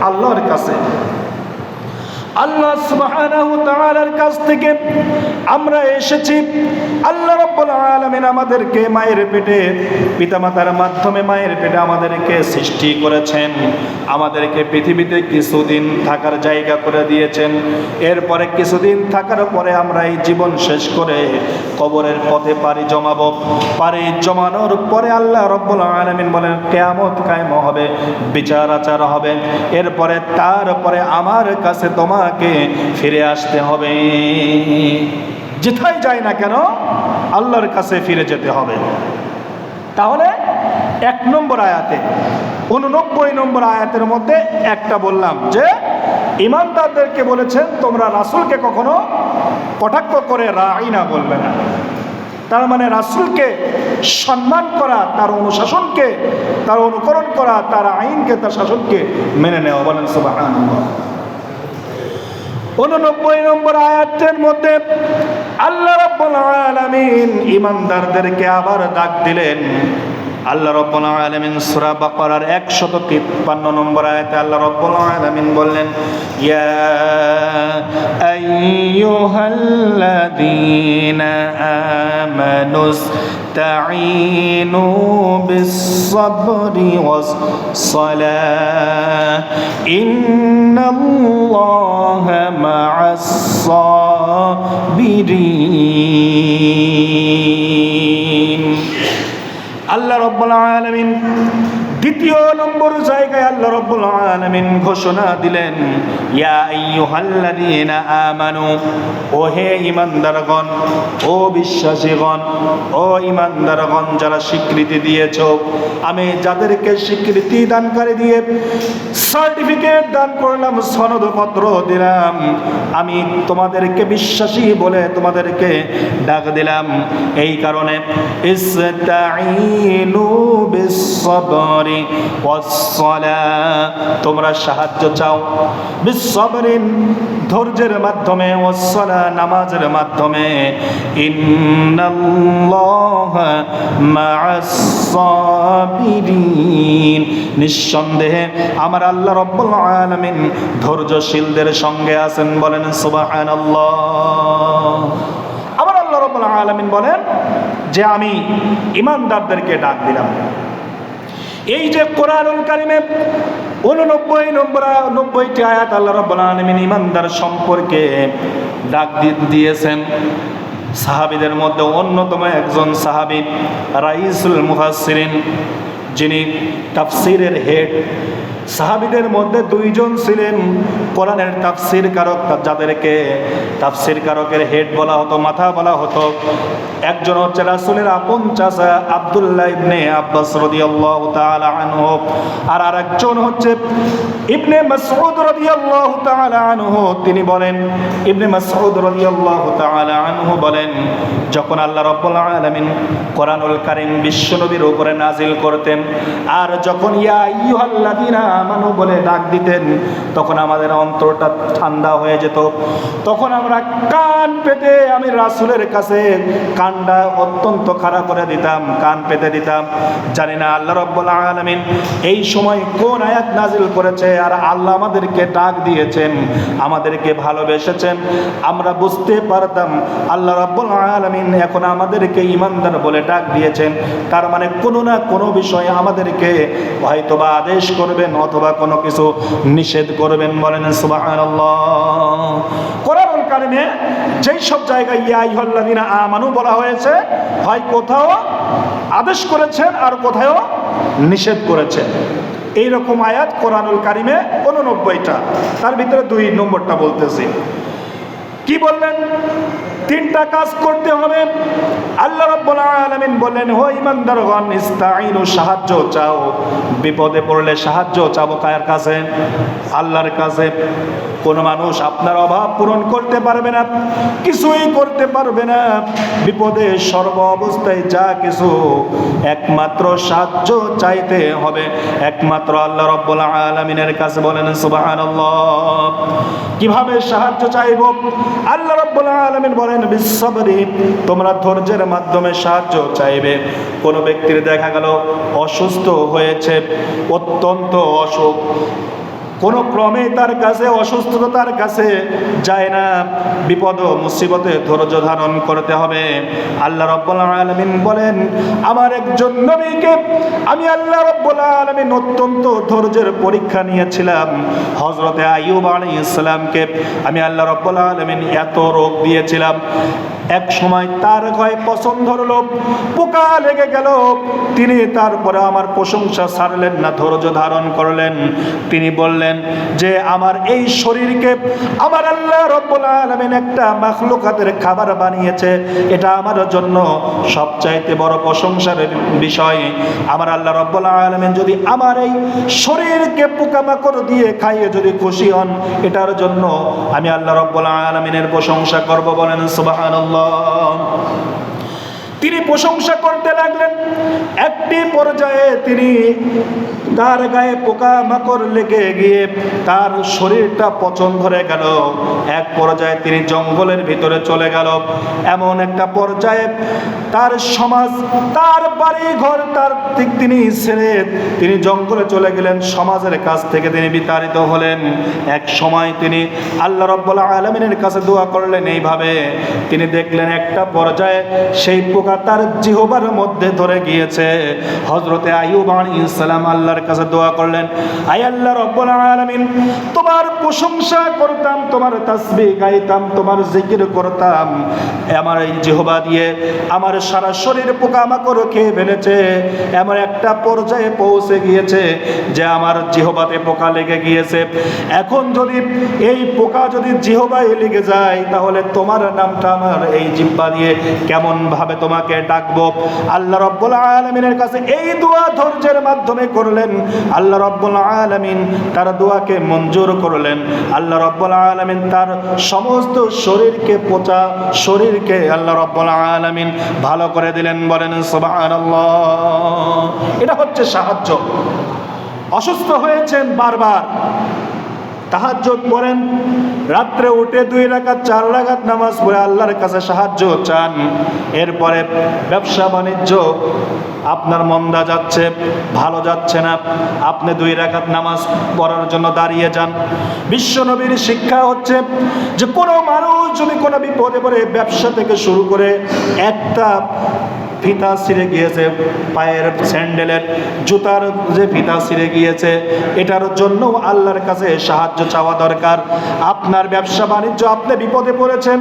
S1: আল্লাহর কাছে। আল্লাহ সুবহানাহু ওয়া তাআলার কাছ থেকে আমরা এসেছি। আল্লাহ রাব্বুল আলামিন আমাদেরকে মায়ের পেটে, পিতামাতার মাধ্যমে মায়ের পেটে আমাদেরকে সৃষ্টি করেছেন, আমাদেরকে পৃথিবীতে কিছুদিন থাকার জায়গা করে দিয়েছেন। এরপরে কিছুদিন থাকার পরে আমরা এই জীবন শেষ করে কবরের পথে পাড়ি জমাবো। পাড়ি জমানোর পরে আল্লাহ রাব্বুল আলামিন বলেন কিয়ামত কায়েম হবে, বিচার আচার হবে। এরপরে তারপরে আমার কাছে তোমাকে ফিরে আসতে হবে। যেথায় যাই না কেন আল্লাহর কাছে ফিরে যেতে হবে। তাহলে 1 নম্বর আয়াতে 89 নম্বর আয়াতের মধ্যে একটা বললাম যে ঈমানদারদেরকে বলেছেন তোমরা রাসূলকে কখনো কটাক্ষ করে রাঈনা বলবে না। তার মানে রাসূলকে সম্মান করা, তার অনুশাসনকে, তার অনুকরণ করা, তার আইনকে, তার শাসনকে মেনে নেওয়া। বলেন সুবহানাল্লাহ। 89 নম্বর আয়াতের মধ্যে আল্লাহ রাব্বুল আলামিন ঈমানদারদেরকে আবার ডাক দিলেন। আল্লাহ রাব্বুল আলামিন সূরা বাকারার 153 নম্বর আয়াতে আল্লাহ রাব্বুল আলামিন বললেন, ইয়া আইয়ুহাল্লাযীনা আমানুস তাঈনু বিস-সাবরি ওয়াস-সালাহ ইন্নাল্লাহা মা'আস-সাবিরিন। আল্লাহ রাব্বুল আলামিন দ্বিতীয় নম্বর জায়গায় আল্লাহ রাব্বুল আলামিন ঘোষণা দিলেন, ইয়া আইয়ুহাল্লাযীনা আমানু, ও হে ঈমানদারগণ, ও বিশ্বাসীগণ, ও ঈমানদারগণ যারা স্বীকৃতি দিয়েছো, আমি যাদেরকে স্বীকৃতি দানকারী দিয়ে সার্টিফিকেট দান করলাম, সনদপত্র দিলাম, আমি তোমাদেরকে বিশ্বাসী বলে তোমাদেরকে ডাক দিলাম। এই কারণে ইসতাঈনু বিস-সাবরি ওয়াস-সালাহ, তোমরা সাহায্য চাও বিস-সাবরিন, ধৈর্যের মাধ্যমে, ওয়াস-সালাহ, নামাজের মাধ্যমে। ইন্নাল্লাহা মা'আস-সাবিরিন, নিঃসন্দেহে আমার আল্লাহ রাব্বুল আলামিন ধৈর্যশীলদের সঙ্গে আছেন। বলেন সুবহানাল্লাহ। আবার আল্লাহ রাব্বুল আলামিন বলেন যে আমি ঈমানদারদেরকে ডাক দিলাম। এই যে কোরআনুল কারীমে 90টি আয়াত আল্লাহ রাব্বুল আলামিন ঈমানদার সম্পর্কে ডাক দিয়েছেন। সাহাবীদের মধ্যে অন্যতম একজন সাহাবী রাইসুল মুফাসসিরিন, যিনি তাফসীরের হেড, সাহাবীদের মধ্যে দুইজন ছিলেন কোরআনের তাফসীর কারক, যাদেরকে তাফসীর কারকের হেড বলা হতো, মাথা বলা হতো। একজন হচ্ছে রাসূলের আপন চাচা আব্দুল্লাহ ইবনে আব্বাস রাদিয়াল্লাহু তাআলা আনহু, আর আরেকজন হচ্ছে ইবনে মাসউদ রাদিয়াল্লাহু তাআলা আনহু। তিনি বলেন, ইবনে মাসউদ রাদিয়াল্লাহু তাআলা আনহু বলেন, যখন আল্লাহ রাব্বুল আলামিন কোরআনুল কারীম বিশ্বনবীর উপরে নাজিল করতেন, আর যখন ইয়া আইয়ুহাল্লাযীনা আমানু বলে ডাক দিতেন, তখন আমাদের অন্তরটা ঠান্ডা হয়ে যেত। তখন আমরা কান পেতে আমি রাসূলের কাছে কানটা অত্যন্ত খাড়া করে দিতাম, কান পেতে দিতাম। জানি না আল্লাহ রাব্বুল আলামিন এই সময় কোন আয়াত নাজিল করেছে, আর আল্লাহ আমাদেরকে ডাক দিয়েছেন, আমাদেরকে ভালোবেসেছেন। আমরা বুঝতে পারতাম আল্লাহ রাব্বুল আলামিন এখন আমাদেরকে ঈমানদার বলে ডাক দিয়েছেন, তার মানে কোনো না কোনো বিষয়ে আমাদেরকে হয়তোবা আদেশ করবেন অথবা কোনো কিছু নিষেধ করবেন। বলেন সুবহানাল্লাহ। কোরআনুল কারীমে যেই সব জায়গায় ইয়া আইয়ুহাল্লাযীনা আমানু বলা হয়েছে, হয় কোথাও আদেশ করেছেন আর কোথাও নিষেধ করেছেন। এইরকম আয়াত কোরআনুল কারীমে 89টা, তার ভিতরে 2 নম্বরটা বলতেছি। কি বললেন? 3টা কাজ করতে হবে। আল্লাহ রাব্বুল আলামিন বলেন, ও ঈমানদারগণ, ইস্তাঈনু, সাহায্য চাও। বিপদে পড়লে সাহায্য চাবো কার কাছে? আল্লাহর কাছে। কোন মানুষ আপনার অভাব পূরণ করতে পারবে না, কিছুই করতে পারবে না। বিপদে সর্ব অবস্থায় যা কিছু, একমাত্র সাহায্য চাইতে হবে একমাত্র আল্লাহ রাব্বুল আলামিনের কাছে। বলেন সুবহানাল্লাহ। কিভাবে সাহায্য চাইবো? আল্লাহ রাব্বুল আলামিন বলেন, বিসসাবরি, তোমরা ধৈর্যের মাধ্যমে সাহায্য চাইবে। কোন ব্যক্তির দেখা গেল অসুস্থ হয়েছে, অত্যন্ত অসুখ, কোন ক্রমে তার কাছে অসুস্থতার কাছে যায় না, বিপদ ও মুসিবতে ধৈর্য ধারণ করতে হবে। আল্লাহ রাব্বুল আলামিন বলেন, আমার একজন নবীকে আমি আল্লাহ রাব্বুল আলামিন অত্যন্ত ধৈর্যের পরীক্ষা নিয়েছিলাম। হযরতে আইয়ুব আলাইহিস সালামকে আমি আল্লাহ রাব্বুল আলামিন এত রোগ দিয়েছিলাম, এক সময় তার গায়ে পছন্দ হলো, পোকা লেগে গেল। তিনি তারপরে আমার প্রশংসা ছাড়লেন না, ধৈর্য ধারণ করলেন। তিনি বললেন যে আমার এই শরীরকে আমার আল্লাহ রাব্বুল আলামিন একটা মাখলুকাতের খাবার বানিয়েছে, এটা আমার জন্য সবচাইতে বড় প্রশংসার বিষয়। আমার আল্লাহ রাব্বুল আলামিন যদি আমার এই শরীরকে পোকামাকড় দিয়ে খাইয়ে যদি খুশি হন, এটার জন্য আমি আল্লাহ রাব্বুল আলামিনের প্রশংসা করব। বলেন সুবহানাল্লাহ। তিনি প্রশংসা করতে লাগলেন। একটি পর্যায়ে তিনি তার গায়ে পোকা মাকড় লেগে গিয়ে তার শরীরটা পচন ধরে গেল। এক পর্যায়ে তিনি জঙ্গলের ভিতরে চলে গেল। এমন একটা পর্যায়ে তার সমাজ, তার বাড়ি ঘর, তার দিক তিনি ছেড়ে তিনি জঙ্গলে চলে গেলেন। সমাজের কাছ থেকে তিনি বিতাড়িত হলেন। এক সময় তিনি আল্লাহ রাব্বুল আলামিনের কাছে দোয়া করলেন এইভাবে। তিনি দেখলেন একটা পর্যায়ে সেই পোকা তার জিহ্বার মধ্যে ধরে গিয়েছে। হযরতে আইয়ুব আলাইহিস সালাম আল্লাহর কাছে দোয়া করলেন, আয় আল্লাহ রাব্বুল আলামিন, তোমার প্রশংসা করতাম, তোমার তাসবিহ গাইতাম, তোমার জিকির করতাম, আমার এই জিহ্বা দিয়ে আমার সারা শরীর পোকামাকড় খেয়ে ফেলেছে। এমন একটা পর্যায়ে পৌঁছে গিয়েছে যে আমার জিহ্বাতে পোকা লেগে গিয়েছে। এখন যদি এই পোকা যদি জিহ্বায় লেগে যায়, তাহলে তোমার নামটা আমার এই জিহ্বা দিয়ে কেমন ভাবে তোমাকে ডাকবো? আল্লাহ রাব্বুল আলামিনের কাছে এই দোয়া ধৈর্যের মাধ্যমে করলেন। আল্লাহ রাব্বুল আলামিন তার দোয়াকে মঞ্জুর করলেন। আল্লাহ রাব্বুল আলামিন তার সমস্ত শরীরকে, পচা শরীরকে আল্লাহ রাব্বুল আলামিন ভালো করে দিলেন। বলেন সুবহানাল্লাহ। এটা হচ্ছে সাহায্য। অসুস্থ হয়েছেন, বারবার তাহাজ্জুদ পড়েন, রাত্রে উঠে 2 রাকাত 4 রাকাত নামাজ পড়ে আল্লাহর কাছে সাহায্য চান। এরপরে ব্যবসা বাণিজ্য আপনার মন্দা যাচ্ছে, ভালো যাচ্ছে না, আপনি 2 রাকাত নামাজ পড়ার জন্য দাঁড়িয়ে যান। বিশ্বনবীর শিক্ষা হচ্ছে যে কোনো মানুষ যদি কোনো বিপদে পড়ে, ব্যবসা থেকে শুরু করে একটা ফিতা ছিঁড়ে গিয়েছে, পায়ের স্যান্ডেলের জুতার যে ফিতা ছিঁড়ে গিয়েছে, এটার জন্য আল্লাহর কাছে সাহায্য চাওয়া দরকার। আপনার ব্যবসা বাণিজ্য, আপনি বিপদে পড়েছেন,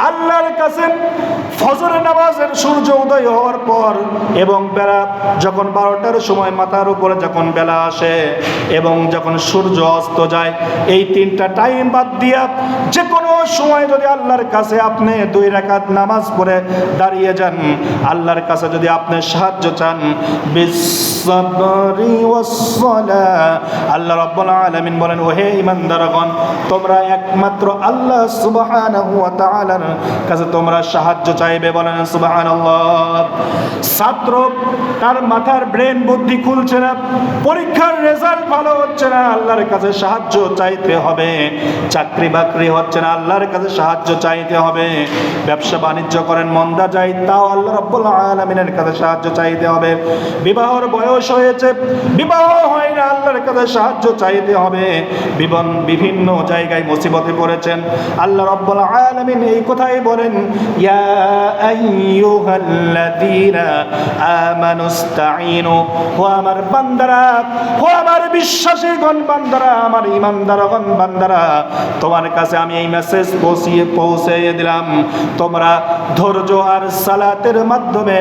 S1: আল্লাহর কাছে ফজরের নামাজের সূর্য উদয় হওয়ার পর এবং বেলা যখন 12টার সময় মাথার উপরে যখন বেলা আসে এবং যখন সূর্য অস্ত যায়, এই 3টা টাইম বাদ দিয়া যে কোনো সময় যদি আল্লাহর কাছে আপনি 2 রাকাত নামাজ পড়ে দাঁড়িয়ে যান, আল্লাহর কাছে যদি আপনি সাহায্য চান, বিসসাবরি ওয়াসসালাহ, আল্লাহ রাব্বুল আলামিন বলেন, ওহে ঈমানদারগণ, তোমরা একমাত্র আল্লাহ সুবহানাহু ওয়া তাআলার কাছে তোমরা সাহায্য চাইবে। বলেন সুবহানাল্লাহ। ছাত্র তার মাথার ব্রেন বুদ্ধি খুলছে না, পরীক্ষার রেজাল্ট ভালো হচ্ছে না, আল্লাহর কাছে সাহায্য চাইতে হবে। চাকরি বাকরি হচ্ছে না, আল্লাহর কাছে সাহায্য চাইতে হবে। ব্যবসা বাণিজ্য করেন, মন্দা যায়, তাও আল্লাহ রাব্বুল আলামিনের কাছে সাহায্য চাইতে হবে। বিবাহর বয়স হয়েছে, বিবাহ হয় না, আল্লাহর কাছে সাহায্য চাইতে হবে। বিভিন্ন জায়গায় মুসিবতে পড়েছেন, আল্লাহ রাব্বুল আলামিন এই কথাই বলেন, ইয়া আইয়ুহাল্লাযীনা আমানুস্তাঈনু, ও আমার বান্দারা, ও আমার বিশ্বাসীগণ বান্দারা, আমার ঈমানদারগণ বান্দারা, তোমার কাছে আমি এই মেসেজ পৌঁছে দিলাম, তোমরা ধৈর্য আর সালাতের মাধ্যমে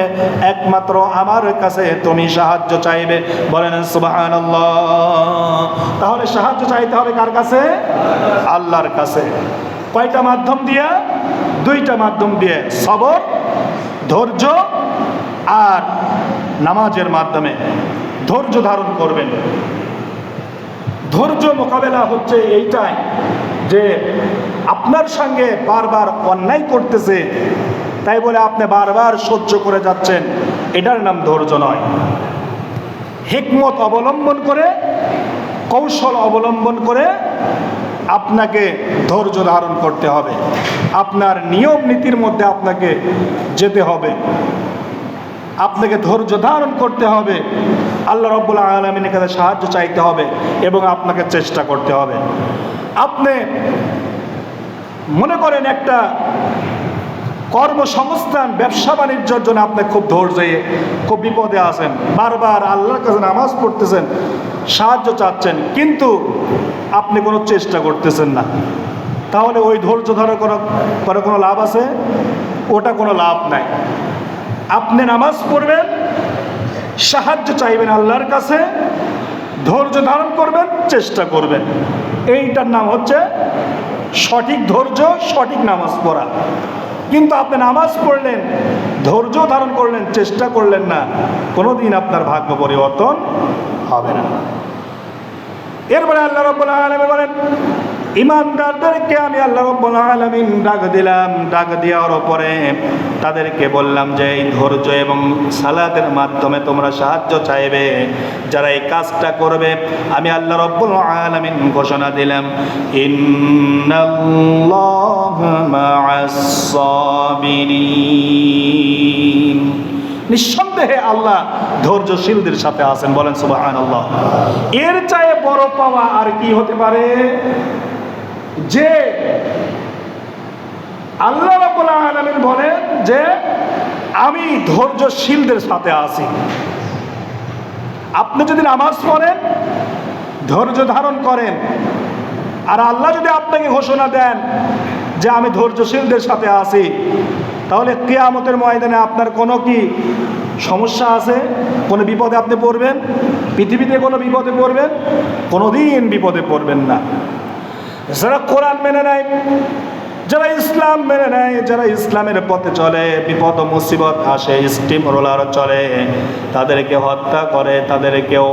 S1: একমাত্র আমার কাছে তুমি সাহায্য চাইবে। বলেন সুবহানাল্লাহ। তাহলে সাহায্য চাইতে হবে কার কাছে? আল্লাহর কাছে। কয়টা মাধ্যম দিয়ে? 2টা মাধ্যম দিয়ে, সবর, ধৈর্য আর নামাজের মাধ্যমে। ধৈর্য ধারণ করবেন। ধৈর্য মোকাবেলা হচ্ছে এইটাই যে আপনার সঙ্গে বারবার অন্যায় করতেছে, তাই বলে আপনি বারবার সহ্য করে যাচ্ছেন, এটার নাম ধৈর্য নয়। হিকমত অবলম্বন করে, কৌশল অবলম্বন করে আপনাকে ধৈর্য ধারণ করতে হবে। আপনার নিয়ম নীতির মধ্যে আপনাকে যেতে হবে, আপনাকে ধৈর্য ধারণ করতে হবে, আল্লাহ রাব্বুল আলামিনের কাছে সাহায্য চাইতে হবে এবং আপনাকে চেষ্টা করতে হবে। আপনি মনে করেন একটা কর্মসংস্থান, ব্যবসা বাণিজ্যের জন্য আপনি খুব ধৈর্যে, খুব বিপদে আছেন, বারবার আল্লাহর কাছে নামাজ পড়তেছেন, সাহায্য চাচ্ছেন, কিন্তু আপনি কোনো চেষ্টা করতেছেন না, তাহলে ওই ধৈর্য ধরে কোনো লাভ আছে? ওটা কোনো লাভ নাই। আপনি নামাজ পড়বেন, সাহায্য চাইবেন আল্লাহর কাছে, ধৈর্য ধারণ করবেন, চেষ্টা করবেন, এইটার নাম হচ্ছে সঠিক ধৈর্য, সঠিক নামাজ পড়া। কিন্তু আপনি নামাজ পড়লেন, ধৈর্য ধারণ করলেন, চেষ্টা করলেন না, কোনোদিন আপনার ভাগ্য পরিবর্তন হবে না। এরপরে আল্লাহ রাব্বুল আলামিন বলেন, ঈমানদারদেরকে আমি আল্লাহ রাব্বুল আলামিন ডাক দিলাম, ডাক দেওয়ার পরে তাদেরকে বললাম যে এই ধৈর্য এবং সালাতের মাধ্যমে তোমরা সাহায্য চাইবে। যারা এই কাজটা করবে, আমি আল্লাহ রাব্বুল আলামিন ঘোষণা দিলাম, ইন্নাল্লাহা মা'আস সাবিরিন, নিঃসন্দেহে আল্লাহ ধৈর্যশীলদের সাথে আছেন। বলেন সুবহানাল্লাহ। এর চেয়ে বড় পাওয়া আর কি হতে পারে? যে আল্লাহ রাব্বুল আলামিন বলেন যে আমি ধৈর্যশীলদের সাথে আছি। আপনি যদি নামাজ পড়েন, ধৈর্য ধারণ করেন, আর আল্লাহ যদি আপনাকে ঘোষণা দেন যে আমি ধৈর্যশীলদের সাথে আছি, তাহলে কিয়ামতের ময়দানে আপনার কোনো কি সমস্যা আছে? কোনো বিপদে আপনি পড়বেন? পৃথিবীতে কোনো বিপদে পড়বেন? কোনোদিন বিপদে পড়বেন না। যারা কোরআন মেনে নেয়, যারা ইসলাম মেনে নেয়, যারা ইসলামের পথে চলে, বিপদ ও মুসিবত আসে, স্টিম রোলার চলে, তাদেরকে হত্যা করে, তাদেরকেও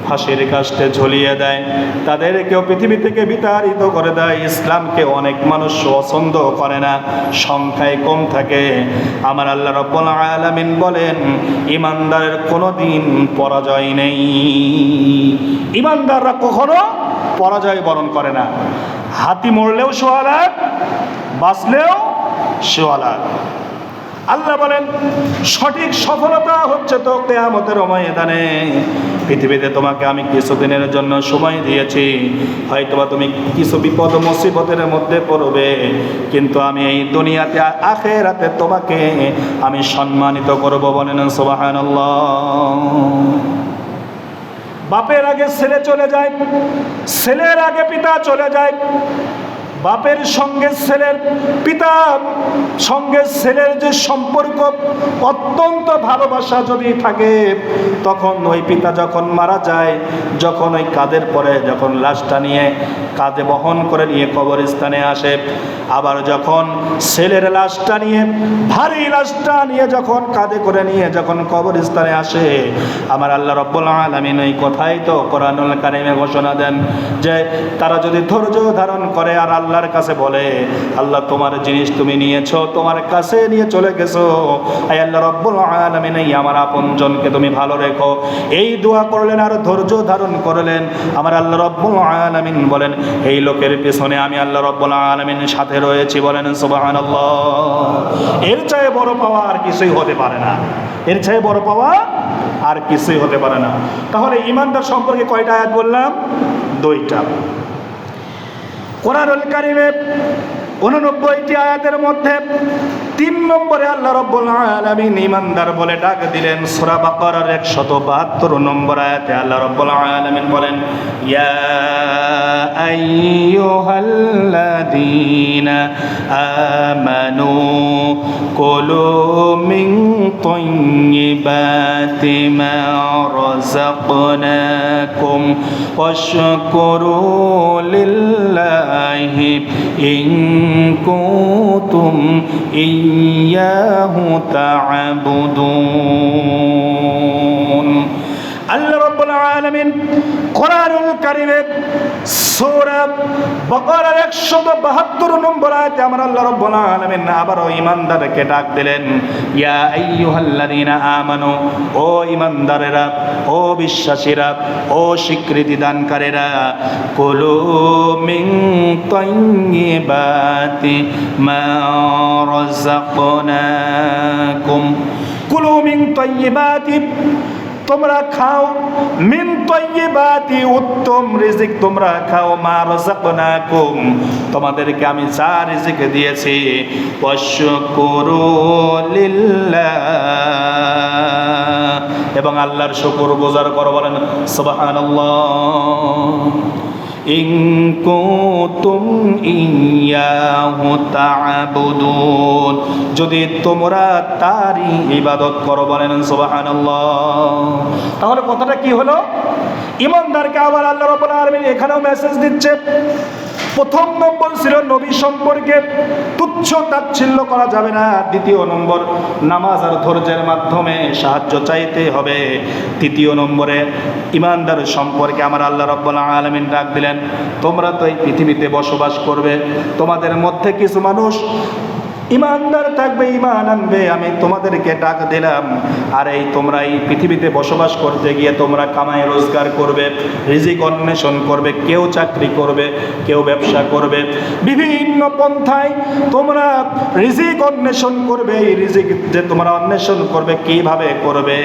S1: ফাঁসির কাস্টে ঝুলিয়ে দেয়, তাদেরকেও পৃথিবী থেকে বিতাড়িত করে দেয়। ইসলামকে অনেক মানুষ পছন্দ করে না, সংখ্যায় কম থাকে। আমার আল্লাহ রাব্বুল আলামিন বলেন, ঈমানদারের কোনোদিন পরাজয় নেই। ঈমানদাররা কখনো পরাজয় বরণ করে না। হাতি মরলেও সোয়ালার, বাঁচলেও সোয়ালার। আল্লাহ বলেন সঠিক সফলতা হচ্ছে তো কিয়ামতের ময়দানে। পৃথিবীতে তোমাকে আমি কিছুদিনের জন্য সময় দিয়েছি, হয়তোবা তুমি কিছু বিপদ মুসিবতের মধ্যে পড়বে, কিন্তু আমি এই দুনিয়াতে আখিরাতে তোমাকে আমি সম্মানিত করব। বলেন সুবহানাল্লাহ। বাপের আগে ছেলে চলে যায়, ছেলের আগে পিতা চলে যায়, বাপের সঙ্গে ছেলের, পিতার সঙ্গে ছেলের যে সম্পর্ক অত্যন্ত ভালোবাসা যদি থাকে, তখন ওই পিতা যখন মারা যায়, যখন ওই কাঁধের পরে যখন লাশটা নিয়ে কাঁধে বহন করে নিয়ে কবরস্থানে আসে, আবার যখন ছেলের লাশটা নিয়ে, ভারী লাশটা নিয়ে যখন কাঁধে করে নিয়ে যখন কবরস্থানে আসে, আমার আল্লাহ রাব্বুল আলামিন এই কথাই তো কোরআনুল কারীমে ঘোষণা দেন যে তারা যদি ধৈর্য ধারণ করে আর আল্লাহর কাছে বলে, আল্লাহ তোমার জিনিস তুমি নিয়েছো, তোমার কাছে নিয়ে চলে গেছো, আয় আল্লাহ রাব্বুল আলামিন এই আমার আপনজনকে তুমি ভালো রেখো, এই দোয়া করলেন আর ধৈর্য ধারণ করলেন, আমার আল্লাহ রাব্বুল আলামিন বলেন এই লোকের পেছনে আমি আল্লাহ রাব্বুল আলামিনের সাথে রয়েছি। বলেন সুবহানাল্লাহ। এর চেয়ে বড় পাওয়া আর কিছুই হতে পারে না, এর চেয়ে বড় পাওয়া আর কিছুই হতে পারে না। তাহলে ঈমানদার সম্পর্কে কয়টা আয়াত বললাম? 2টা। কোরআনুল কারীমে 89টি আয়াতের মধ্যে 3 নম্বরে আল্লাহ রাব্বুল আলামিন ঈমানদার বলে ডাক দিলেন। সূরা বাকারার 172 নম্বর আয়াতে আল্লাহ রাব্বুল আলামিন বলেন, ইয়া আইয়ুহাল্লাযীনা আমানু কুলু মিন তাইয়্যিবাতি মা রাযাকনাকুম ওয়াশকুরু লিল্লাহি ইন কুনতুম ইয়াহু তা'বুদুন। আল্লাহ রাব্বুল আলামিন কোরআনুল কারীমের সূরা বাকারার 172 নম্বর আয়াতে আমার আল্লাহ রাব্বুল আলামিন আবারও ঈমানদারকে ডাক দিলেন, ইয়া আইয়ুহাল্লাযীনা আমানু, ও ঈমানদারেরা, ও বিশ্বাসীরা, ও স্বীকৃতি দানকারীরা, কুলু মিন তাইয়্যিবাতি মা রাযাকনাকুম, কুলু মিন তাইয়্যিবাতি, তোমরা খাও, মিন তাইয়্যিবাতি, উত্তম রিজিক তোমরা খাও, মা রাযাকনাকুম, তোমাদেরকে আমি যা রিজিক দিয়েছি, ওয়াশকুরু লিল্লাহ, এবং আল্লাহর শুকর গুজার করো। বলেন সুবহানাল্লাহ। ইন কুনতুম ইয়াহু তা'বুদুন, যদি তোমরা তারই ইবাদত করো। বলেন সুবহানাল্লাহ। তাহলে কথাটা কি হলো? ঈমানদারকে আবার আল্লাহ রাব্বুল আলামিন এখানেও মেসেজ দিচ্ছে। 1 নম্বর ছিল নবী সম্পর্কে তুচ্ছ তাচ্ছিল্য করা যাবে না। 2 নম্বর নামাজ আর ধৈর্যের মাধ্যমে সাহায্য চাইতে হবে। 3 নম্বরে ঈমানদার সম্পর্কে আমার আল্লাহ রাব্বুল আলামিন ডাক দিলেন, তোমরা তো এই পৃথিবীতে বসবাস করবে, তোমাদের মধ্যে কিছু মানুষ ঈমানদার থাকবে, ঈমান আনবে, আমি তোমাদেরকে ডাক দিলাম। আর এই তোমরা এই পৃথিবীতে বসবাস করতে গিয়ে তোমরা কামাই রোজগার করবে, রিজিক অন্বেষণ করবে, কেউ চাকরি করবে, কেউ ব্যবসা করবে, বিভিন্ন পন্থায় তোমরা রিজিক অন্বেষণ করবে। এই রিজিক যে তোমরা অন্বেষণ করবে কিভাবে করবে?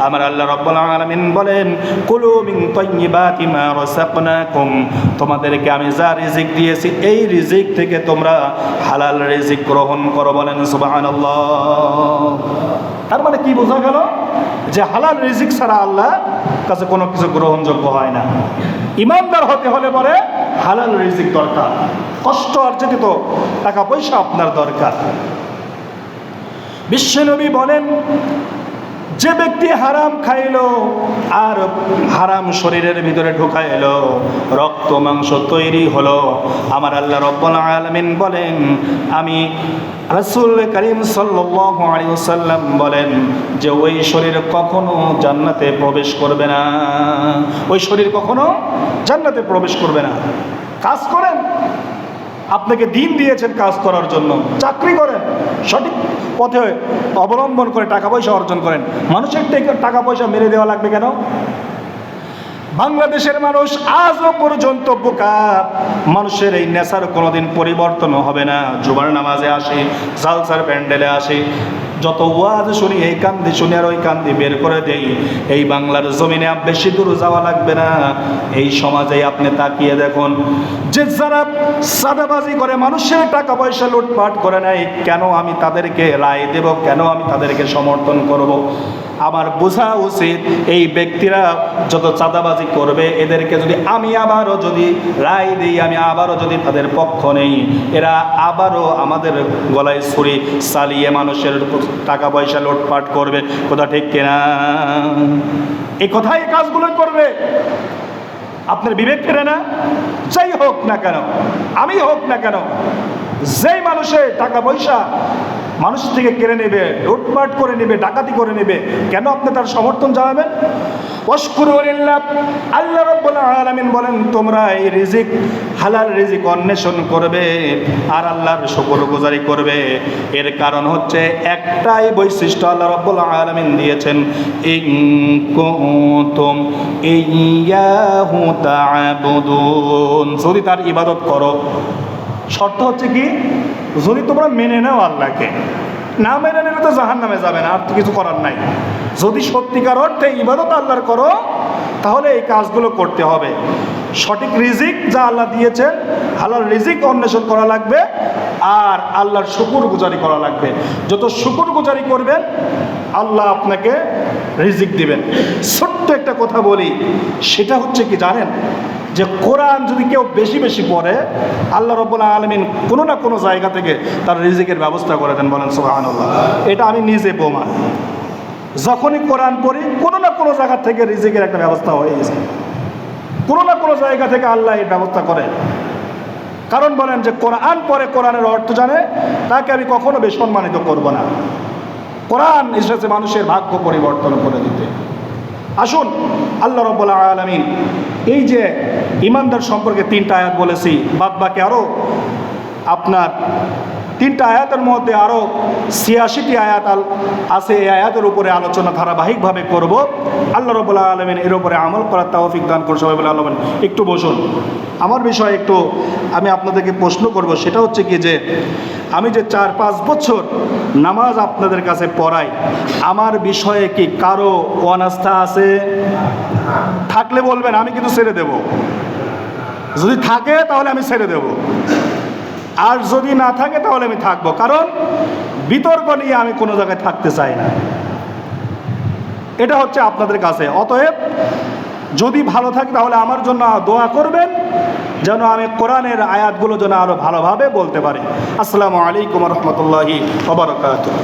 S1: আমার আল্লাহ রাব্বুল আলামিন বলেন, কুলু মিন তাইয়্যিবাতি মা রাযাকনাকুম, তোমাদেরকে আমি যা রিজিক দিয়েছি এই রিজিক থেকে তোমরা হালাল রিজিক গ্রহণ করো। বলেন সুবহানাল্লাহ। তার মানে কি বোঝা গেল? যে হালাল রিজিক ছাড়া আল্লাহ কাছে কোনো কিছু গ্রহণযোগ্য হয় না। ঈমানদার হতে হলে পরে হালাল রিজিক দরকার, কষ্ট অর্জিত টাকা পয়সা আপনার দরকার। বিশ্বনবী বলেন, যে ব্যক্তি হারাম খাইলো আর হারাম শরীরের ভিতরে ঢুকাইলো, রক্ত মাংস তৈরি হলো, আমার আল্লাহ রাব্বুল আলামিন বলেন, আমি রাসূল করিম সাল্লাল্লাহু আলাইহি ওয়াসাল্লাম বলেন যে ওই শরীর কখনো জান্নাতে প্রবেশ করবে না, ওই শরীর কখনো জান্নাতে প্রবেশ করবে না। কাজ করেন, আপনাকে দিন দিয়েছেন কাজ করার জন্য, চাকরি করেন, সঠিক পথে অবলম্বন করে টাকা পয়সা অর্জন করেন। মানুষের টাকা পয়সা মেরে দেওয়া লাগবে কেন? বাংলাদেশের মানুষ আজও পর্যন্ত বোকা। মানুষের এই নেশার কোনোদিন পরিবর্তন হবে না। জুমার নামাজে আসি, জালসার প্যান্ডেলে আসি, যত ওয়াজ শুনি এই কান্দি শুনি আর ওই কান্দি বের করে দেই। এই বাংলার জমিনে বেশি দূর যাওয়া লাগবে না। এই সমাজে আপনি তাকিয়ে দেখুন, যে যারা সাদাবাজি করে, মানুষের টাকা পয়সা লুটপাট করে নেয়, কেন আমি তাদেরকে রায় দেব? কেন আমি তাদেরকে সমর্থন করব? আমার বোঝা উচিত এই ব্যক্তিরা যত চাঁদাবাজি করবে, এদেরকে যদি আমি আবারও যদি রায় দিই, আমি আবারও যদি তাদের পক্ষ নেই, এরা আবারও আমাদের গলায় ছুরি চালিয়ে মানুষের টাকা পয়সা লুটপাট করবে। কথা ঠিক কিনা? এই কথাই কাজগুলো করবে। আপনার বিবেক ফেরে না? যাই হোক না কেন, আমি হোক না কেন, যেই মানুষের টাকা পয়সা মানুষ থেকে কেড়ে নেবে, লুটপাট করে নেবে, ডাকাতি করে নেবে, কেন আপনি তার সমর্থন জানাবেন? ওয়াশকুরুলিল্লাহ, আল্লাহ রাব্বুল আলামিন বলেন, তোমরা এই রিজিক, হালাল রিজিক অন্বেষণ করবে আর আল্লাহর শুকরগুজারি করবে। এর কারণ হচ্ছে একটাই বৈশিষ্ট্য আল্লাহ রাব্বুল আলামিন দিয়েছেন, ইন কুনতুম ইয়্যাহু তা'বুদুন, যদি তার ইবাদত করো। শর্ত হচ্ছে কি? যদি তোমরা মেনে নাও আল্লাহকে। না মেনে নিলে তো জাহান্নামে যাবে না, আর তো কিছু করার নাই। যদি সত্যিকার অর্থে ইবাদত আল্লাহর করো, তাহলে এই কাজগুলো করতে হবে। সঠিক রিজিক যা আল্লাহ দিয়েছেন, হালাল রিজিক অন্বেষণ করা লাগবে আর আল্লাহর শুকরগুজারি করা লাগবে। যত শুকরগুজারি করবেন, আল্লাহ আপনাকে রিজিক দিবেন। ছোট্ট একটা কথা বলি, সেটা হচ্ছে কি জানেন? যে কোরআন যদি কেউ বেশি বেশি পড়ে, আল্লাহ রাব্বুল আলামিন কোনো না কোনো জায়গা থেকে তার রিজিকের ব্যবস্থা করে দেন। বলেন সুবহানাল্লাহ। এটা আমি নিজে প্রমাণ। যখনই কোরআন পড়ি, কোনো না কোনো জায়গা থেকে রিজিকের একটা ব্যবস্থা হয়ে গেছে। কোনো না কোনো জায়গা থেকে আল্লাহ এই ব্যবস্থা করে। কারণ বলেন যে কোরআন পড়ে, কোরআনের অর্থ জানে, তাকে আমি কখনো বেসম্মানিত করব না। কোরআন এসেছে মানুষের ভাগ্য পরিবর্তন করে দিতে। আসুন, আল্লাহ রাব্বুল আলামিন এই যে ঈমানদার সম্পর্কে 3টা আয়াত বলেছি, বাদ বাকি আরও আপনার 3টা আয়াতের মধ্যে আরও 86টি আয়াত আছে। এই আয়াতের উপরে আলোচনা ধারাবাহিকভাবে করব। আল্লাহ রাব্বুল আলামিন এর উপরে আমল করার তৌফিক দান করুন। সবাই বলে আল্লাহ। একটু বসুন, আমার বিষয়ে একটু আমি আপনাদেরকে প্রশ্ন করব। সেটা হচ্ছে কি, যে আমি যে 4-5 বছর নামাজ আপনাদের কাছে পড়াই, আমার বিষয়ে কি কারো অনাস্থা আছে? থাকলে বলবেন, আমি কিন্তু ছেড়ে দেব। যদি থাকে তাহলে আমি ছেড়ে দেব, আর যদি না থাকে তাহলে আমি থাকবো। কারণ বিতর্ক নিয়ে আমি কোনো জায়গায় থাকতে চাই না। এটা হচ্ছে আপনাদের কাছে। অতএব যদি ভালো থাকে তাহলে আমার জন্য দোয়া করবেন, যেন আমি কোরআনের আয়াতগুলো যেন আরো ভালোভাবে বলতে পারি। আসসালামু আলাইকুম ওয়া রাহমাতুল্লাহি ওয়া বারাকাতুহু।